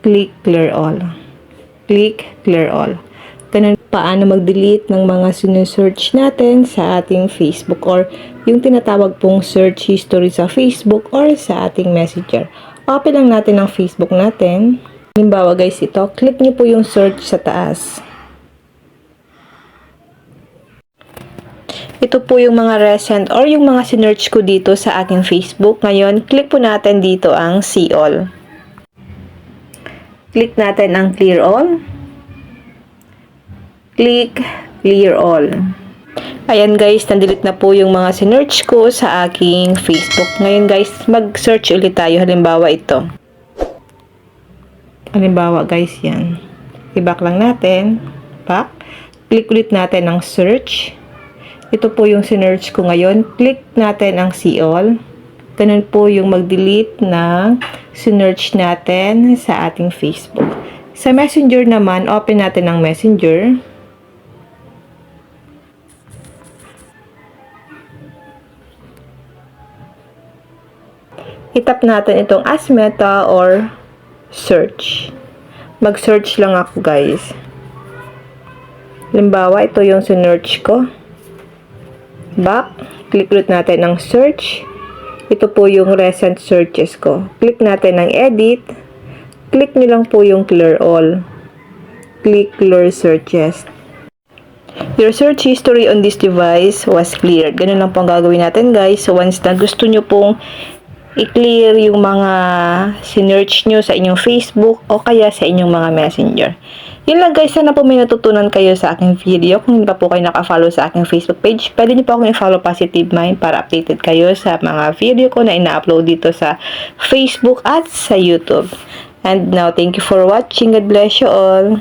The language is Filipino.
click clear all. Click clear all. Ganun paano mag-delete ng mga sinesearch natin sa ating Facebook or yung tinatawag pong search history sa Facebook or sa ating messenger. Open lang natin ang Facebook natin. Halimbawa guys, ito, click nyo po yung search sa taas. Ito po yung mga recent or yung mga sinearch ko dito sa aking Facebook. Ngayon, click po natin dito ang see all. Click natin ang clear all. Click clear all. Ayan guys, na-delete na po yung mga sinearch ko sa aking Facebook. Ngayon guys, mag-search ulit tayo. Halimbawa ito. Halimbawa guys, yan. I-back lang natin. Back. Click ulit natin ang search. Ito po yung sinearch ko ngayon. Click natin ang see all. Ganun po yung mag-delete ng sinearch natin sa ating Facebook. Sa Messenger naman, open natin ang Messenger. Itap natin itong as meta or search. Mag-search lang ako guys. Halimbawa, ito yung sinearch ko. Back. Click ulit natin ang search. Ito po yung recent searches ko. Click natin ang edit. Click nyo lang po yung clear all. Click clear searches. Your search history on this device was cleared. Ganun lang po ang gagawin natin guys. So once na gusto nyo pong i-clear yung mga sinearch nyo sa inyong Facebook o kaya sa inyong mga messenger. Yun lang guys, sana po may natutunan kayo sa aking video. Kung hindi pa po kayo naka-follow sa aking Facebook page, pwede nyo po akong i-follow Positive Mind para updated kayo sa mga video ko na ina-upload dito sa Facebook at sa YouTube. And now, thank you for watching. God bless you all.